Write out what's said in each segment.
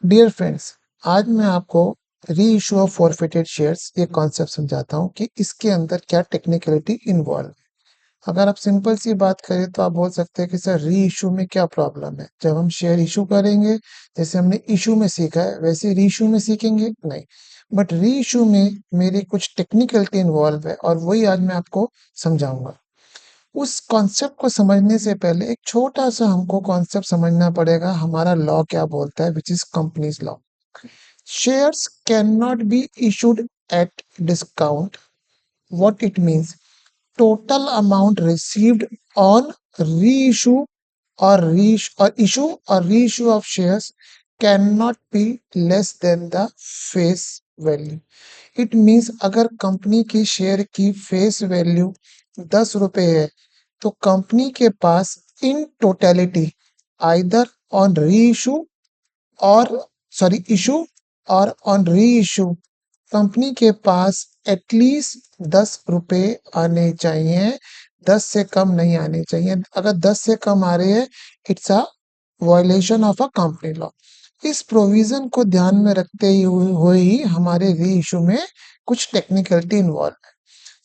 Dear friends, आज मैं आपको री इशू ऑफ फॉरफिटेड शेयर्स ये कॉन्सेप्ट समझाता हूँ कि इसके अंदर क्या टेक्निकलिटी इन्वॉल्व है। अगर आप सिंपल सी बात करें तो आप बोल सकते हैं कि सर री इशू में क्या प्रॉब्लम है। जब हम शेयर इशू करेंगे, जैसे हमने इशू में सीखा है वैसे री इशू में सीखेंगे नहीं, बट री इशू में मेरी कुछ टेक्निकलिटी इन्वॉल्व है और वही आज मैं आपको समझाऊंगा। उस कॉन्सेप्ट को समझने से पहले एक छोटा सा हमको कॉन्सेप्ट समझना पड़ेगा, हमारा लॉ क्या बोलता है, which is companies law. Shares cannot be issued at discount. What it means? Total amount received on reissue or issue or reissue of shares cannot be less than the face value. It means अगर company की share की face value 10 रुपए है तो company के पास in totality either on reissue or issue or on reissue company के पास एटलीस्ट 10 रुपए आने चाहिए, 10 से कम नहीं आने चाहिए। अगर 10 से कम आ रहे हैं, it's a violation of a company law. इस प्रोविजन को ध्यान में रखते हुए ही हमारे री इशू में कुछ टेक्निकलिटी इन्वॉल्व है।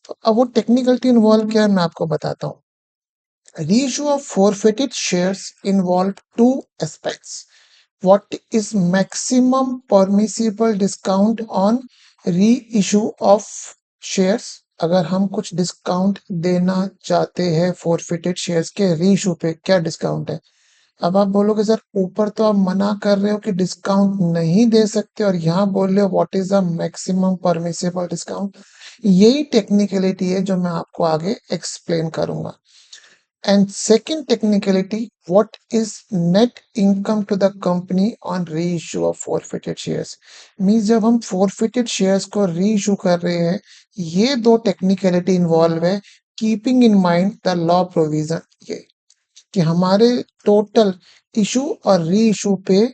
तो अब वो टेक्निकलिटी इन्वॉल्व क्या है मैं आपको बताता हूँ। Reissue of forfeited shares involve two aspects. What is maximum permissible discount on reissue of shares? अगर हम कुछ डिस्काउंट देना चाहते हैं forfeited shares के रीइशू पे, क्या डिस्काउंट है? अब आप बोलोगे सर ऊपर तो आप मना कर रहे हो कि डिस्काउंट नहीं दे सकते और यहाँ बोल रहे हो what is the maximum permissible discount. यही टेक्निकलिटी है जो मैं आपको आगे एक्सप्लेन करूंगा। And second technicality, what is net income to the company on reissue of forfeited shares? Means जब हम forfeited shares को reissue कर रहे हैं, ये दो technicality involve है, keeping in mind the law provision ये कि हमारे total issue और reissue पे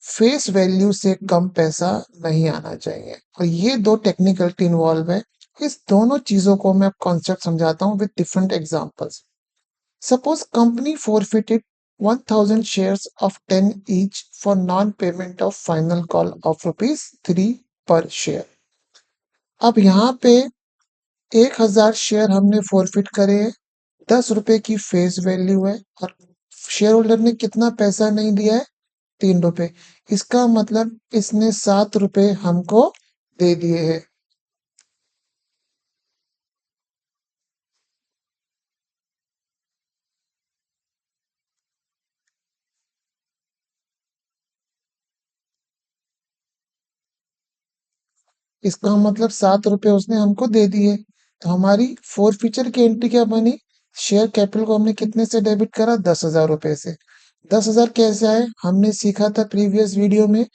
फेस वैल्यू से कम पैसा नहीं आना चाहिए और ये दो टेक्निकलिटी इन्वॉल्व है। इस दोनों चीजों को मैं कॉन्सेप्ट समझाता हूँ with different examples. Suppose company forfeited 1000 shares of 10 each for non-payment of final call of ₹3 per share. अब यहाँ पे 1000 शेयर हमने फॉरफिट करे हैं, 10 रुपए की फेस वैल्यू है और शेयर होल्डर ने कितना पैसा नहीं दिया है, 3 रुपए। इसका मतलब इसने 7 रुपए हमको दे दिए हैं। इसका मतलब 7 रुपए उसने हमको दे दिए। तो हमारी फोर फीचर की एंट्री क्या बनी? शेयर कैपिटल को हमने कितने से डेबिट करा? 10,000 रुपए से। 10,000 कैसे आए? हमने सीखा था प्रीवियस वीडियो में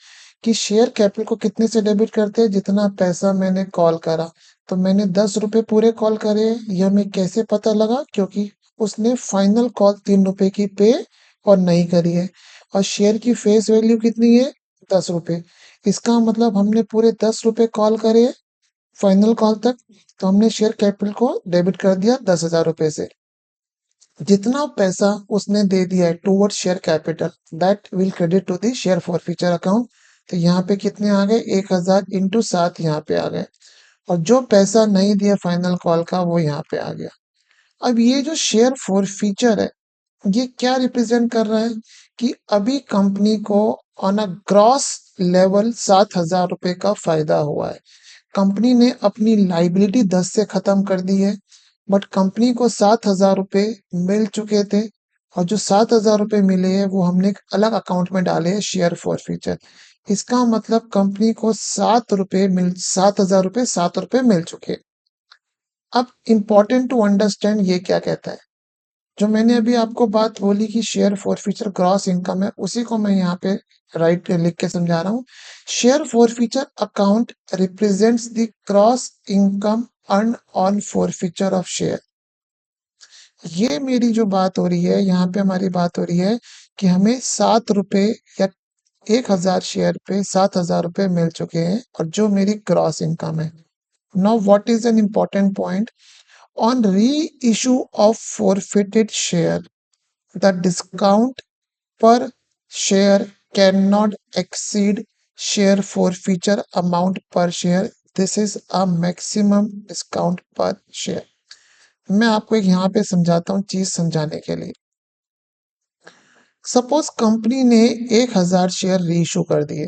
कि शेयर कैपिटल को कितने से डेबिट करते हैं? जितना पैसा मैंने कॉल करा। तो मैंने 10 रुपए पूरे कॉल करे। ये हमें कैसे पता लगा? क्योंकि उसने फाइनल कॉल 3 रुपए की पे और नहीं करी है और शेयर की फेस वैल्यू कितनी है? 10 रुपए। इसका मतलब हमने पूरे 10 रुपए कॉल करे फाइनल कॉल तक, तो हमने शेयर कैपिटल को डेबिट कर दिया 10,000 रुपए से। जितना पैसा उसने दे दिया है toward share capital, that will credit to the share for future account. तो यहाँ पे कितने आ गए? 1,000 इंटू 7 यहाँ पे आ गए और जो पैसा नहीं दिया फाइनल कॉल का वो यहाँ पे आ गया। अब ये जो शेयर फॉर फ्यूचर है, ये क्या रिप्रेजेंट कर रहा है कि अभी कंपनी को ऑन अ ग्रॉस लेवल 7,000 रुपए का फायदा हुआ है। कंपनी ने अपनी लाइबिलिटी 10 से खत्म कर दी है, बट कंपनी को 7,000 रुपए मिल चुके थे और जो 7,000 रुपए मिले हैं वो हमने एक अलग अकाउंट में डाले हैं शेयर फॉर फ्यूचर। इसका मतलब कंपनी को 7,000 रुपए 7 रुपए मिल चुके। अब इम्पोर्टेंट टू अंडरस्टैंड ये क्या कहता है, जो मैंने अभी आपको बात बोली कि शेयर फॉरफीचर ग्रॉस इनकम है, उसी को मैं यहाँ पे राइट लिख के समझा रहा हूँ। Share forfeiture account represents the gross income earn on forfeiture of share. ये मेरी जो बात हो रही है, यहाँ पे हमारी बात हो रही है कि हमें 7 रुपए या 1,000 शेयर पे 7,000 रुपए मिल चुके हैं और जो मेरी ग्रॉस इनकम है। Now what is an important point? On reissue of forfeited share, the discount per share can not exceed share forfeiture amount per share, this is a maximum discount per share. मैं आपको एक यहाँ पे समझाता हूँ चीज समझाने के लिए। सपोज कंपनी ने 1000 शेयर रीइशू कर दिए,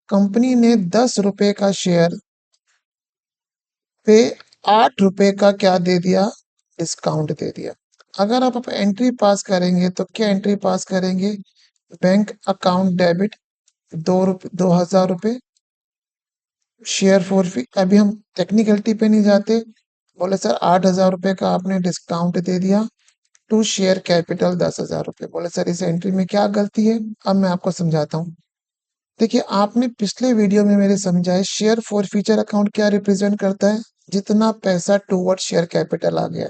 कंपनी ने 10 रुपए का शेयर पे 8 रुपए का क्या दे दिया, डिस्काउंट दे दिया। अगर आप एंट्री पास करेंगे तो क्या एंट्री पास करेंगे, बैंक अकाउंट डेबिट 2000 रुपए शेयर फॉर फी। अभी हम टेक्निकलिटी पे नहीं जाते, बोले सर 8000 रुपए का आपने डिस्काउंट दे दिया टू शेयर कैपिटल 10,000 रुपए। बोले सर इस एंट्री में क्या गलती है, अब मैं आपको समझाता हूँ। देखिए आपने पिछले वीडियो में मेरे समझाए शेयर फॉर फ्यूचर अकाउंट क्या रिप्रेजेंट करता है, जितना पैसा टूवर्ड शेयर कैपिटल आ गया।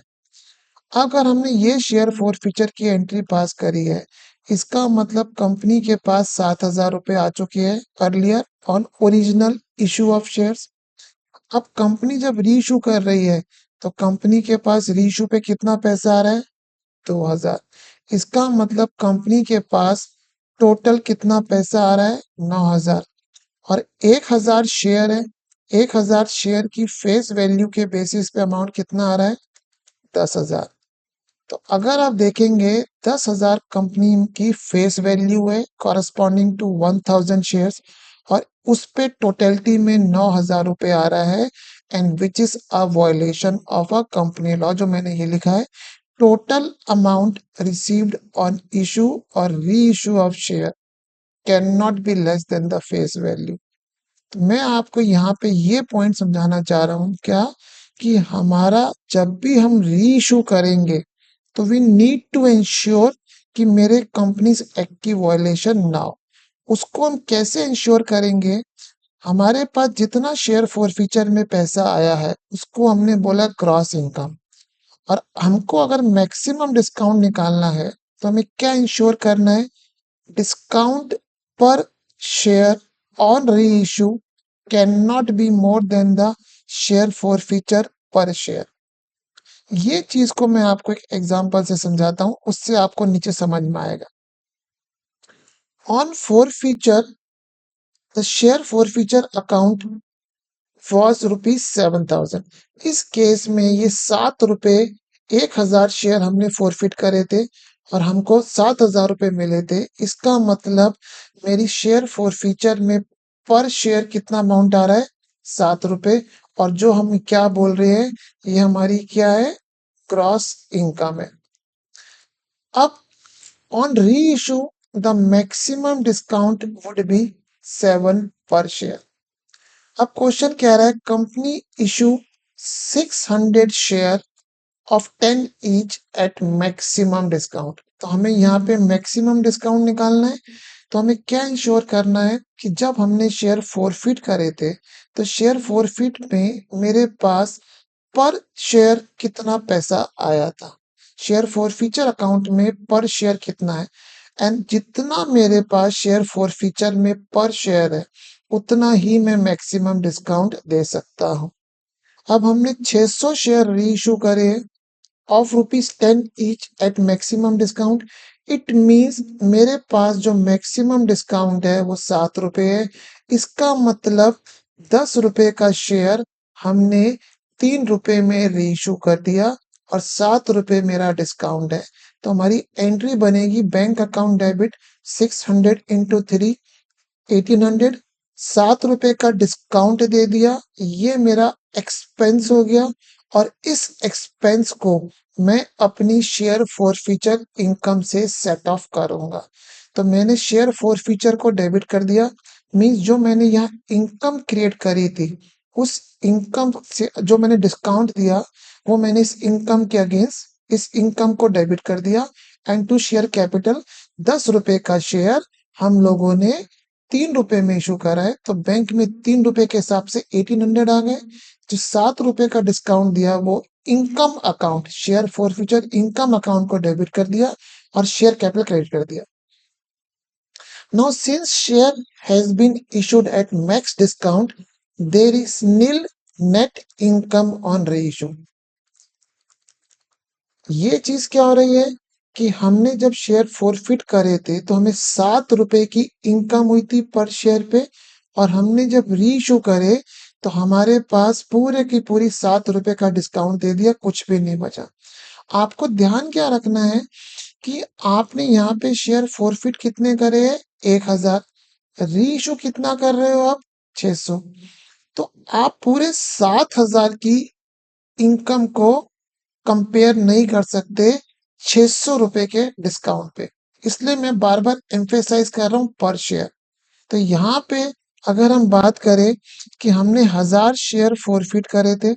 अगर हमने ये शेयर फॉर फ्यूचर की एंट्री पास करी है, इसका मतलब कंपनी के पास 7,000 रुपए आ चुके हैं earlier on original issue of shares. अब कंपनी जब रीइशू कर रही है तो कंपनी के पास रीइशू पे कितना पैसा आ रहा है, 2,000। इसका मतलब कंपनी के पास टोटल कितना पैसा आ रहा है, 9,000। और 1,000 शेयर है, 1,000 शेयर की फेस वैल्यू के बेसिस पे अमाउंट कितना आ रहा है, 10,000। तो अगर आप देखेंगे 10,000 कंपनी की फेस वैल्यू है कॉरस्पॉन्डिंग टू 1,000 शेयर्स, और उस पे टोटलिटी में 9,000 रुपए आ रहा है, and which is a violation of a company law, जो मैंने ये लिखा है, total amount received on issue और री issue of share can not be less than the face value. तो मैं आपको यहाँ पे ये पॉइंट समझाना चाह रहा हूँ क्या, कि हमारा जब भी हम री इशू करेंगे तो वी नीड टू इंश्योर कि मेरे कंपनीज एक्ट की वायलेशन ना हो। उसको हम कैसे इंश्योर करेंगे, हमारे पास जितना शेयर फॉर फ्यूचर में पैसा आया है उसको हमने बोला क्रॉस इनकम, और हमको अगर मैक्सिमम डिस्काउंट निकालना है तो हमें क्या इंश्योर करना है, डिस्काउंट पर शेयर ऑन री issue can not be more than the share for future पर शेयर। ये चीज को मैं आपको एक एग्जांपल से समझाता हूं, उससे आपको नीचे समझ में आएगा। On for future the share for future account was ₹7,000। इस केस में ये 7 रुपए, 1,000 शेयर हमने फॉरफिट करे थे और हमको 7,000 रुपए मिले थे। इसका मतलब मेरी शेयर फॉर फ्यूचर में पर शेयर कितना अमाउंट आ रहा है, 7 रुपए। और जो हम क्या बोल रहे हैं, ये हमारी क्या है, क्रॉस इनकम है। अब ऑन री issue the maximum discount would be 7 पर शेयर। अब क्वेश्चन कह रहा है company issue 600 share of 10 each eight maximum discount. तो हमें यहाँ पे मैक्सिमम डिस्काउंट निकालना है। तो हमें क्या इंश्योर करना है कि जब हमने शेयर फॉरफिट करे थे तो शेयर फॉरफिट में मेरे पास पर शेयर कितना पैसा आया था, शेयर फॉरफीचर अकाउंट में पर शेयर कितना है, एंड जितना मेरे पास शेयर फॉरफीचर में पर शेयर है उतना ही मैं मैक्सिमम डिस्काउंट दे सकता हूं। अब हमने 600 शेयर री इशू करे of ₹10 each eight maximum discount. It means मेरे पास जो मैक्सिमम डिस्काउंट है वो 7 रुपए है। इसका मतलब 10 रुपए का शेयर हमने 3 रुपए में रीइशू कर दिया और 7 रुपए मेरा डिस्काउंट है। तो हमारी एंट्री बनेगी बैंक अकाउंट डेबिट 600 इंटू 3, 1800। 7 रुपए का डिस्काउंट दे दिया, ये मेरा एक्सपेंस हो गया, और इस एक्सपेंस को मैं अपनी शेयर फॉर फ्यूचर इनकम से सेट ऑफ करूंगा। तो मैंने शेयर फॉर फ्यूचर को डेबिट कर दिया, मींस जो मैंने यहाँ इनकम क्रिएट करी थी उस इनकम से जो मैंने डिस्काउंट दिया वो मैंने इस इनकम के अगेंस्ट इस इनकम को डेबिट कर दिया। एंड टू शेयर कैपिटल 10 रुपए का शेयर हम लोगों ने 3 रुपए में इशू करा है, तो बैंक में 3 रुपए के हिसाब से 1800 आ गए। जो 7 रुपए का डिस्काउंट दिया वो income account share for future income account को डेबिट कर दिया और शेयर कैपिटल क्रेडिट कर दिया। Now since share has been issued at max discount there is nil net income on reissue. ये चीज क्या हो रही है कि हमने जब शेयर फॉरफिट करे थे तो हमें 7 रुपए की इनकम हुई थी पर शेयर पे, और हमने जब री इशू करे तो हमारे पास पूरे की पूरी 7 रुपए का डिस्काउंट दे दिया, कुछ भी नहीं बचा। आपको ध्यान क्या रखना है कि आपने यहाँ पे शेयर फॉरफिट कितने करे हैं? 1000। री इशू कितना कर रहे हो आप? 600। तो आप पूरे 7000 की इनकम को कंपेयर नहीं कर सकते 600 रुपए के डिस्काउंट पे। इसलिए मैं बार बार एम्फेसाइज कर रहा हूँ पर शेयर। तो यहाँ पे अगर हम बात करें कि हमने 1000 शेयर फॉरफिट करे थे,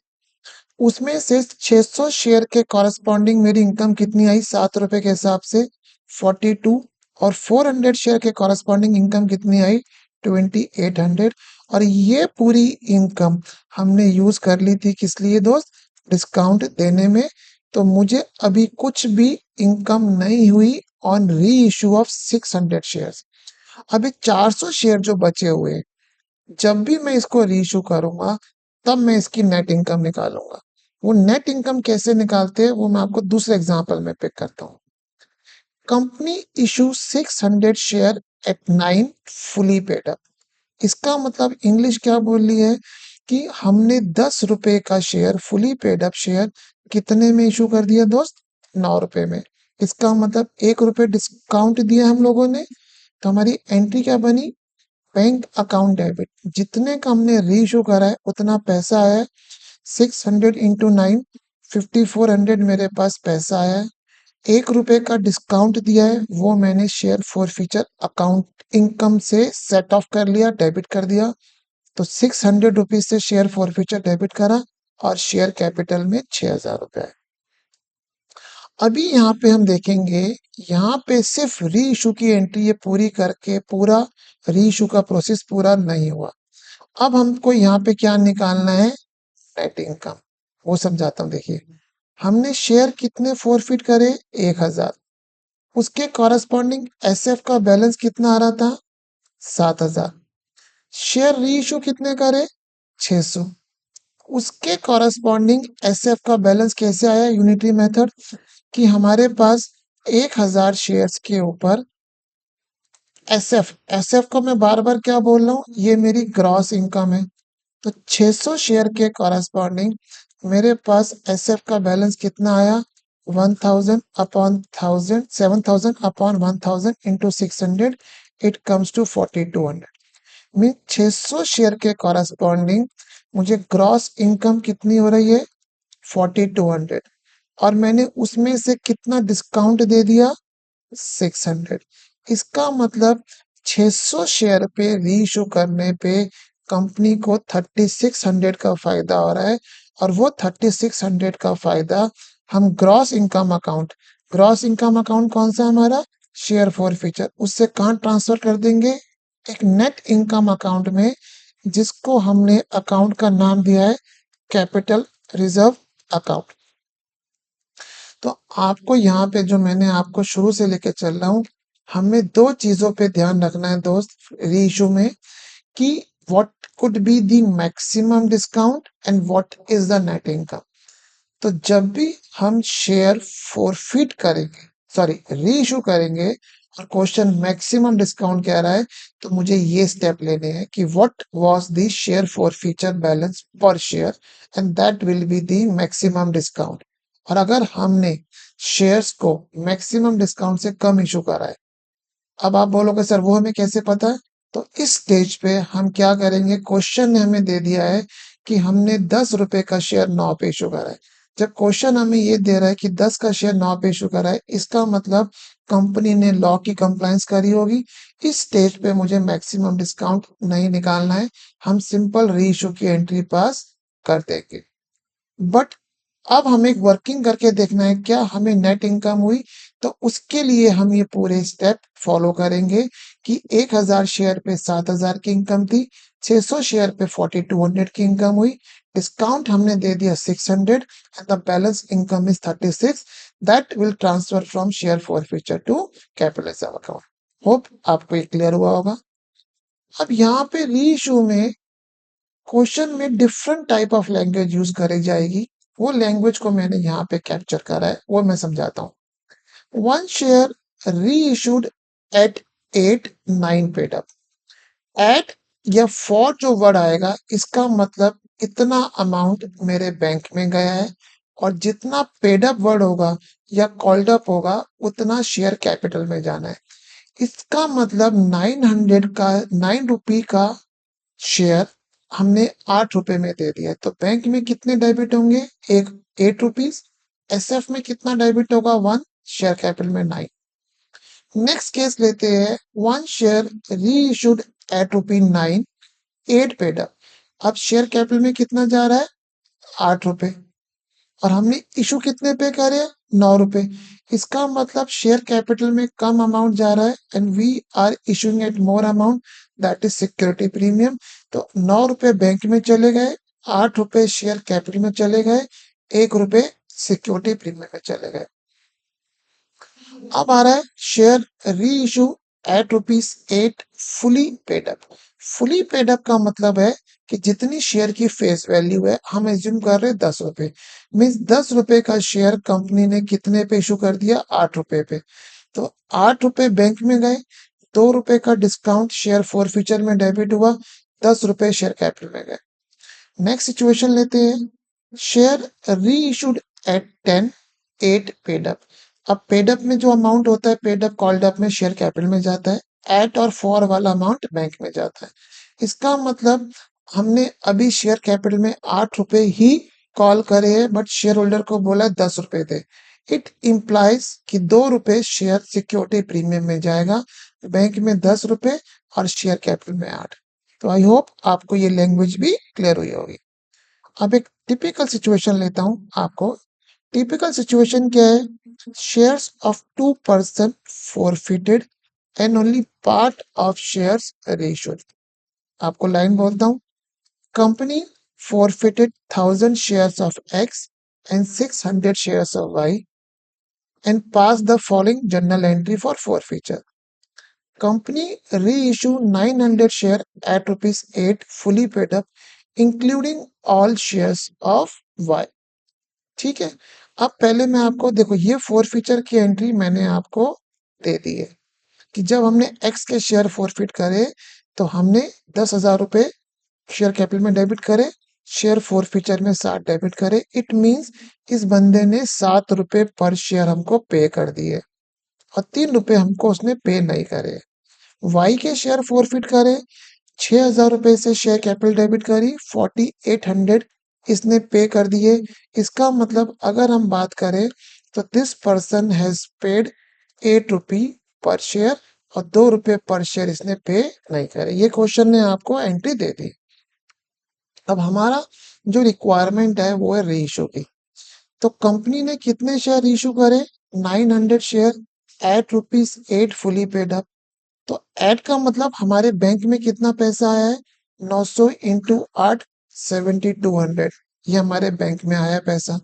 उसमें से 600 शेयर के कॉरेस्पॉन्डिंग मेरी इनकम कितनी आई 7 रुपए के हिसाब से? 42। और 400 शेयर के कॉरेस्पॉन्डिंग इनकम कितनी आई? 2800। और ये पूरी इनकम हमने यूज कर ली थी किस लिए दोस्त? डिस्काउंट देने में। तो मुझे अभी कुछ भी इनकम नहीं हुई ऑन री इशू ऑफ 600 शेयर्स। अभी 400 शेयर जो बचे हुए हैं, जब भी मैं इसको रीइश्यू करूंगा तब मैं इसकी नेट इनकम निकालूंगा। वो नेट इनकम कैसे निकालते हैं वो मैं आपको दूसरे एग्जांपल में पिक करता हूँ। Company issue 600 share eight 9 fully paid up. इसका मतलब इंग्लिश क्या बोल रही है कि हमने 10 रुपए का share fully paid up share कितने में इशू कर दिया दोस्त? 9 रुपए में। इसका मतलब 1 रुपए डिस्काउंट दिया हम लोगों ने। तो हमारी एंट्री क्या बनी? Bank account debit. जितने का हमने री इशू करा है उतना पैसा आया है। 600 इंटू 9, 5400 मेरे पास पैसा आया है। 1 रुपए का डिस्काउंट दिया है, वो मैंने share for future account income से सेट ऑफ कर लिया, डेबिट कर दिया। तो 600 रुपीज से शेयर फॉर फ्यूचर डेबिट करा और शेयर कैपिटल में 6000 रुपए है। अभी यहाँ पे हम देखेंगे, यहाँ पे सिर्फ री इशू की एंट्री ये पूरी करके पूरा री इशू का प्रोसेस पूरा नहीं हुआ। अब हमको यहाँ पे क्या निकालना है? Net income. वो समझाता हूँ, देखिए। हमने शेयर कितने फॉरफिट करे? 1000। उसके कॉरेस्पॉन्डिंग एसएफ का बैलेंस कितना आ रहा था? 7000। शेयर री इशू कितने करे? 600। उसके कॉरेस्पॉन्डिंग एसएफ का बैलेंस कैसे आया? यूनिटरी मेथड, कि हमारे पास 1000 शेयर्स के ऊपर एसएफ, एसएफ को मैं बार बार क्या बोल रहा हूँ, ये मेरी ग्रॉस इनकम है। तो 600 शेयर के कॉरेस्पॉन्डिंग मेरे पास एसएफ का बैलेंस कितना आया? 1000 upon 1000, 7000 upon 1000 into 600, it comes to 4200। Mean 600 share के कॉरेस्पॉन्डिंग मुझे ग्रॉस इनकम कितनी हो रही है? 4200। और मैंने उसमें से कितना डिस्काउंट दे दिया? 600। इसका मतलब 600 शेयर पे री इशू करने पे कंपनी को 3600 का फायदा हो रहा है। और वो 3600 का फायदा हम gross income account, gross income account कौन सा हमारा? शेयर फॉर फ्यूचर, उससे कहाँ ट्रांसफर कर देंगे? एक नेट इनकम अकाउंट में, जिसको हमने अकाउंट का नाम दिया है कैपिटल रिजर्व अकाउंट। तो आपको यहाँ पे जो मैंने आपको शुरू से लेके चल रहा हूँ, हमें दो चीजों पे ध्यान रखना है दोस्त री इशू में, कि what could be the maximum discount and what is the net income. तो जब भी हम शेयर फॉरफिट करेंगे, सॉरी री इशू करेंगे, और क्वेश्चन मैक्सिमम डिस्काउंट कह रहा है, तो मुझे ये स्टेप लेने हैं कि what was the share forfeiture balance per share, and that will be the maximum discount. और अगर हमने शेयर्स को मैक्सिमम डिस्काउंट से कम इशू करा है, अब आप बोलोगे सर वो हमें कैसे पता है? तो इस स्टेज पे हम क्या करेंगे, क्वेश्चन ने हमें दे दिया है कि हमने 10 रुपए का शेयर 9 पे इशू करा है। जब क्वेश्चन हमें ये दे रहा है कि 10 का शेयर 9 पे इशू करा है, इसका मतलब कंपनी ने लॉ की कंप्लायंस करी होगी। इस स्टेज पे मुझे मैक्सिमम डिस्काउंट नहीं निकालना है, हम सिंपल री इशू की एंट्री पास कर देंगे। बट अब हमें वर्किंग करके देखना है क्या हमें नेट इनकम हुई। तो उसके लिए हम ये पूरे स्टेप फॉलो करेंगे कि 1000 शेयर पे 7000 की इनकम थी, 600 शेयर पे 4200 की इनकम हुई, डिस्काउंट हमने दे दिया 600, and the balance income is 36, that will transfer from share for future to capital reserve account. Hope आपको ये क्लियर हुआ होगा। अब यहाँ पे री इशू में क्वेश्चन में different type of language use करी जाएगी। वो लैंग्वेज को मैंने यहाँ पे कैप्चर करा है, वो मैं समझाता हूँ। 1 share reissued at 8 9 paid up. At या फॉर जो वर्ड आएगा इसका मतलब इतना अमाउंट मेरे बैंक में गया है, और जितना पेड अप वर्ड होगा या कॉल्ड अप होगा उतना शेयर कैपिटल में जाना है। इसका मतलब 900 का 9 रुपये का शेयर हमने 8 रुपए में दे दिया, तो बैंक में कितने डेबिट होंगे? एक 8 रुपीज। एसएफ में कितना डेबिट होगा? 1। शेयर कैपिटल में 9। नेक्स्ट केस लेते हैं, 1 शेयर री इशूड एट ₹9, 8 पेड अप। अब शेयर कैपिटल में कितना जा रहा है? 8 रुपए, और हमने इशू कितने पे करे? 9 रुपए। इसका मतलब शेयर कैपिटल में कम अमाउंट जा रहा है, and we are issuing at more amount, that is security premium. तो 9 रुपए बैंक में चले गए, 8 रुपए शेयर कैपिटल में चले गए, 1 रुपए सिक्योरिटी प्रीमियम में चले गए। अब आ रहा है शेयर री issue at ₹8 fully paid up. Fully paid up का मतलब है कि जितनी शेयर की फेस वैल्यू है, हम एज्यूम कर रहे हैं 10 रुपए, मीन्स 10 रुपए का शेयर कंपनी ने कितने पे इशू कर दिया? 8 रुपए पे। तो 8 रुपए बैंक में गए, 2 रुपए का डिस्काउंट शेयर फॉर फ्यूचर में डेबिट हुआ, 10 रुपए शेयर कैपिटल में गए। नेक्स्ट सिचुएशन लेते हैं, शेयर री इशूड एट 10 8 पेड अप। अब पेड अप में जो अमाउंट होता है, पेड अप कॉल्ड अप में शेयर कैपिटल में जाता है, एट और फॉर वाला अमाउंट बैंक में जाता है। इसका मतलब हमने अभी शेयर कैपिटल में 8 रुपए ही कॉल करे हैं, बट शेयर होल्डर को बोला 10 रुपए दे। इट इम्प्लाइज कि 2 रुपए शेयर सिक्योरिटी प्रीमियम में जाएगा, बैंक में 10 रुपए और शेयर कैपिटल में 8। तो आई होप आपको ये लैंग्वेज भी क्लियर हुई होगी। अब एक टिपिकल सिचुएशन लेता हूं आपको। टिपिकल सिचुएशन क्या है? Shares of 2 person forfeited and only part of shares reissued। आपको लाइन बोलता हूं, company forfeited 1000 shares of X and 600 shares of Y and pass the following journal entry for forfeiture. Company reissue 900 share at ₹8 fully paid up, including all shares of Y। ठीक है। अब पहले मैं आपको देखो, ये फॉरफीचर की एंट्री मैंने आपको दे दी है कि जब हमने एक्स के शेयर फॉरफिट करे तो हमने 10,000 रुपए शेयर कैपिटल में डेबिट करे, शेयर फॉरफीचर में 7 डेबिट करे। इट मींस इस बंदे ने 7 रुपए पर शेयर हमको पे कर दिए, और 3 रुपए हमको उसने पे नहीं करे। वाई के शेयर फॉरफिट करे, 6,000 रुपए से शेयर कैपिटल डेबिट करी, 4800 इसने पे कर दिए। इसका मतलब अगर हम बात करें तो दिस पर्सन हैज पेड 8 रुपी पर शेयर, और 2 रुपए पर शेयर इसने पे नहीं करे। ये क्वेश्चन ने आपको एंट्री दे दी। अब हमारा जो रिक्वायरमेंट है वो है रीइशू की। तो कंपनी ने कितने शेयर इशू करे? 900 share eight ₹8 fully paid up. तो ऐड का मतलब हमारे बैंक में कितना पैसा आया है? 900 इंटू 8 7200, ये हमारे बैंक में आया पैसा।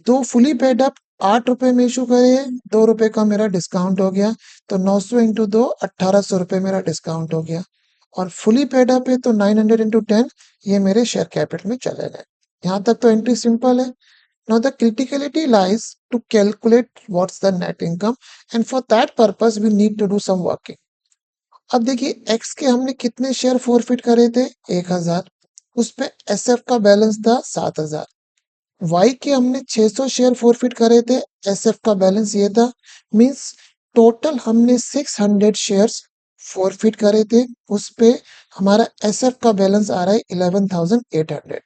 दो फुली पेड अप 8 रुपए में इशू करे हैं, 2 रुपए का मेरा डिस्काउंट हो गया, तो 900 इंटू 2 1800 रुपए मेरा डिस्काउंट हो गया। और फुली पेड अप है तो 900 इंटू 10 ये मेरे शेयर कैपिटल में चले गए। यहाँ तक तो एंट्री सिंपल है। Now the criticality lies to calculate what's the net income, and for that purpose we need to do some working। अब देखिए, एक्स के हमने कितने शेयर फॉरफिट करे थे? 1000। उस पे एसएफ का बैलेंस था 7000। वाई के हमने 600 शेयर फॉरफिट करे थे, एसएफ का बैलेंस ये था, मींस टोटल हमने 600 शेयर्स फॉरफिट करे थे, उस पे हमारा एसएफ का बैलेंस आ रहा है 11800।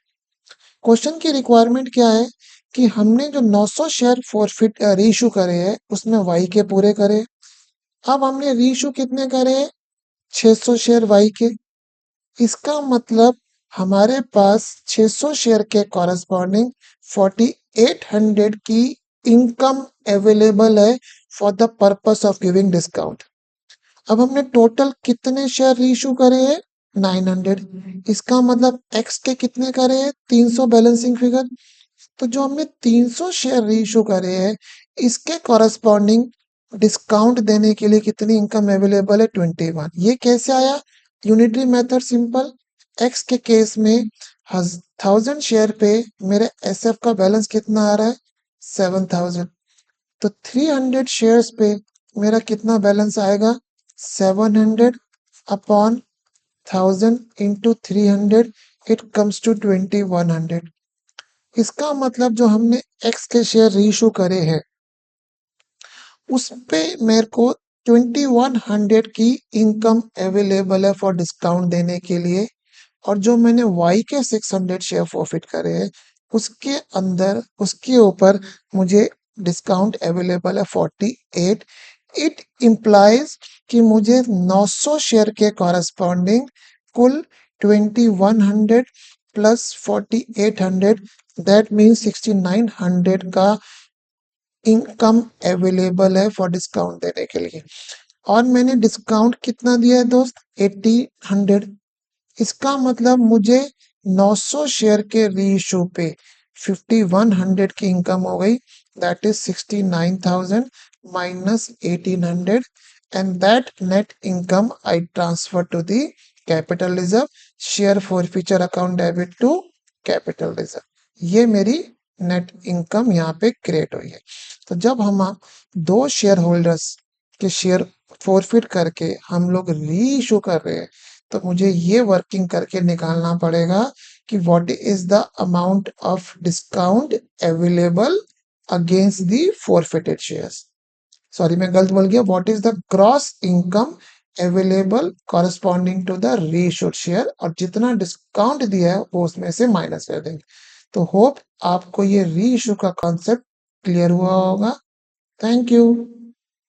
क्वेश्चन की रिक्वायरमेंट क्या है कि हमने जो 900 शेयर फॉरफिट रीइशू करे हैं उसमें वाई के पूरे करे। अब हमने रीइशू कितने करे? 600 शेयर वाई के। इसका मतलब हमारे पास 600 शेयर के कॉरेस्पॉन्डिंग 4800 की इनकम अवेलेबल है for the purpose of giving discount. अब हमने टोटल कितने शेयर रीइशू करे हैं? 900। इसका मतलब एक्स के कितने करे हैं? 300 बैलेंसिंग फिगर। तो जो हमने 300 शेयर रीइशू करे हैं, इसके कॉरेस्पॉन्डिंग डिस्काउंट देने के लिए कितनी इनकम अवेलेबल है? 21। ये कैसे आया? Unitary method simple. एक्स के केस में 1000 शेयर पे मेरे एसएफ का बैलेंस कितना आ रहा है? 7000। तो 300 शेयर्स पे मेरा कितना बैलेंस आएगा? 700 upon 1000 into 300, it comes to 2100। इसका मतलब जो हमने एक्स के शेयर रीइशू करे हैं उस पे मेरे को 2100 की इनकम अवेलेबल है फॉर डिस्काउंट देने के लिए, और जो मैंने वाई के 600 शेयर फॉरफिट करे हैं उसके अंदर उसके ऊपर मुझे डिस्काउंट अवेलेबल है 48। इट इम्प्लाइज कि मुझे 900 शेयर के कॉरस्पॉन्डिंग कुल 2100 प्लस 4800, दैट मीन्स 6900 का इनकम अवेलेबल है फॉर डिस्काउंट देने के लिए। और मैंने डिस्काउंट कितना दिया है दोस्त? 1800। इसका मतलब मुझे 900 शेयर के रीइशू पे 5100 की इनकम हो गई, that is 69,000 minus 1800, and that net income आई transfer to the capital reserve, share for future account debit to capital reserve. ये मेरी नेट इनकम यहाँ पे क्रिएट हुई है। तो जब हम दो शेयर होल्डर्स के शेयर फॉरफिट करके हम लोग री इशू कर रहे हैं, तो मुझे ये वर्किंग करके निकालना पड़ेगा कि what is the amount of discount available against the forfeited shares. Sorry मैं गलत बोल गया, what is the gross income available corresponding to the reissued share, और जितना डिस्काउंट दिया है वो उसमें से माइनस कर देंगे। तो होप आपको ये री इशू का कॉन्सेप्ट क्लियर हुआ होगा। Thank you.